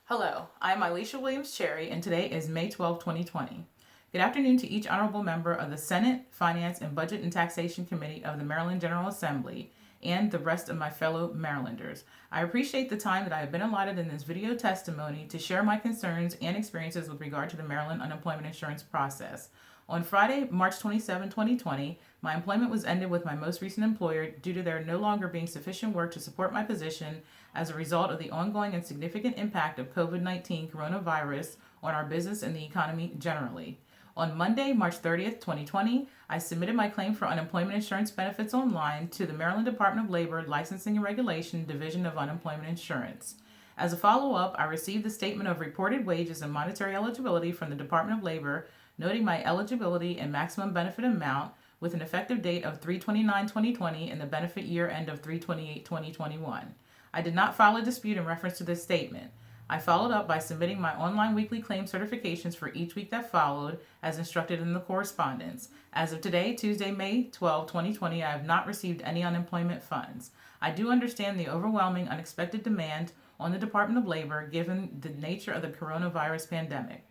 Hello, I'm Ilecia Williams-Cherry, and today is May 12, 2020. Good afternoon to each honorable member of the Senate, Finance, and Budget and Taxation Committee of the Maryland General Assembly and the rest of my fellow Marylanders. I appreciate the time that I have been allotted in this video testimony to share my concerns and experiences with regard to the Maryland unemployment insurance process. On Friday, March 27, 2020, my employment was ended with my most recent employer due to there no longer being sufficient work to support my position as a result of the ongoing and significant impact of COVID-19 coronavirus on our business and the economy generally. On Monday, March 30th, 2020, I submitted my claim for unemployment insurance benefits online to the Maryland Department of Labor Licensing and Regulation Division of Unemployment Insurance. As a follow-up, I received the statement of reported wages and monetary eligibility from the Department of Labor, noting my eligibility and maximum benefit amount with an effective date of 3/29/2020 and the benefit year end of 3/28/2021. I did not file a dispute in reference to this statement. I followed up by submitting my online weekly claim certifications for each week that followed, as instructed in the correspondence. As of today, Tuesday, May 12, 2020, I have not received any unemployment funds. I do understand the overwhelming, unexpected demand on the Department of Labor given the nature of the coronavirus pandemic.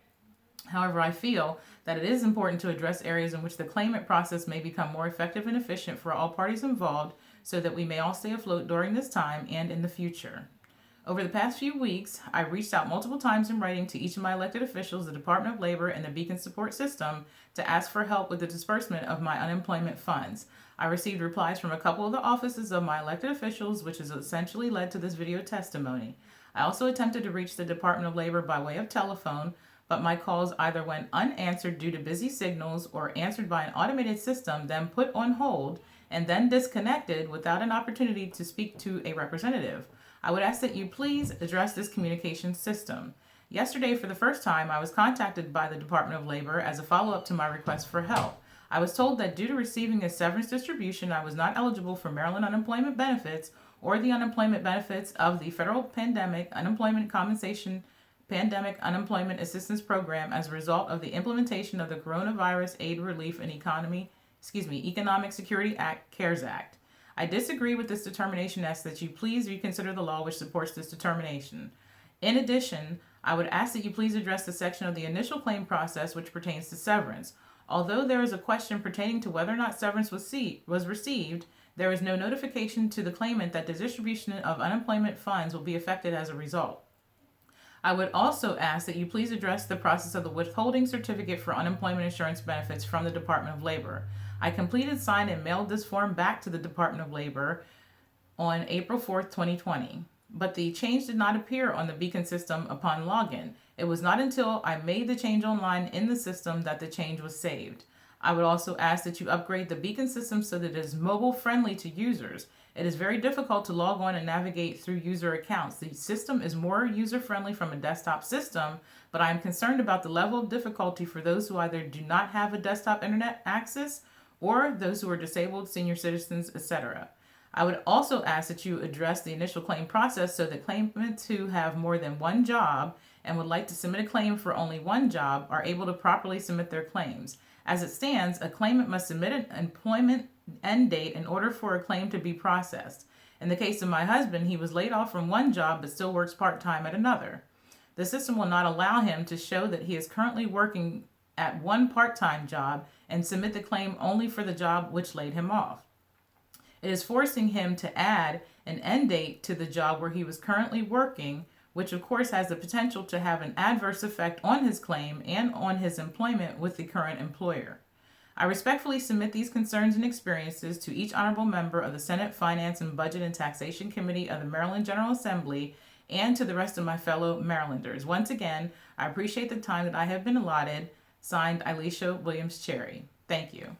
However, I feel that it is important to address areas in which the claimant process may become more effective and efficient for all parties involved so that we may all stay afloat during this time and in the future. Over the past few weeks, I reached out multiple times in writing to each of my elected officials, the Department of Labor, and the Beacon Support System to ask for help with the disbursement of my unemployment funds. I received replies from a couple of the offices of my elected officials, which has essentially led to this video testimony. I also attempted to reach the Department of Labor by way of telephone, but my calls either went unanswered due to busy signals or answered by an automated system, then put on hold, and then disconnected without an opportunity to speak to a representative. I would ask that you please address this communication system. Yesterday, for the first time, I was contacted by the Department of Labor as a follow-up to my request for help. I was told that due to receiving a severance distribution, I was not eligible for Maryland unemployment benefits or the unemployment benefits of the Federal Pandemic Unemployment Assistance Program as a result of the implementation of the Coronavirus Aid, Relief, and Economic Security Act, CARES Act. I disagree with this determination and ask that you please reconsider the law which supports this determination. In addition, I would ask that you please address the section of the initial claim process which pertains to severance. Although there is a question pertaining to whether or not severance was received, there is no notification to the claimant that the distribution of unemployment funds will be affected as a result. I would also ask that you please address the process of the withholding certificate for unemployment insurance benefits from the Department of Labor. I completed, signed, and mailed this form back to the Department of Labor on April 4th, 2020. But the change did not appear on the Beacon system upon login. It was not until I made the change online in the system that the change was saved. I would also ask that you upgrade the Beacon system so that it is mobile friendly to users. It is very difficult to log on and navigate through user accounts. The system is more user friendly from a desktop system, but I am concerned about the level of difficulty for those who either do not have a desktop internet access or those who are disabled, senior citizens, etc. I would also ask that you address the initial claim process so that claimants who have more than one job and would like to submit a claim for only one job are able to properly submit their claims. As it stands, a claimant must submit an employment end date in order for a claim to be processed. In the case of my husband, he was laid off from one job but still works part-time at another. The system will not allow him to show that he is currently working at one part-time job and submit the claim only for the job which laid him off. It is forcing him to add an end date to the job where he was currently working, which of course has the potential to have an adverse effect on his claim and on his employment with the current employer. I respectfully submit these concerns and experiences to each honorable member of the Senate Finance and Budget and Taxation Committee of the Maryland General Assembly and to the rest of my fellow Marylanders. Once again, I appreciate the time that I have been allotted. Signed, Ilecia Williams-Cherry. Thank you.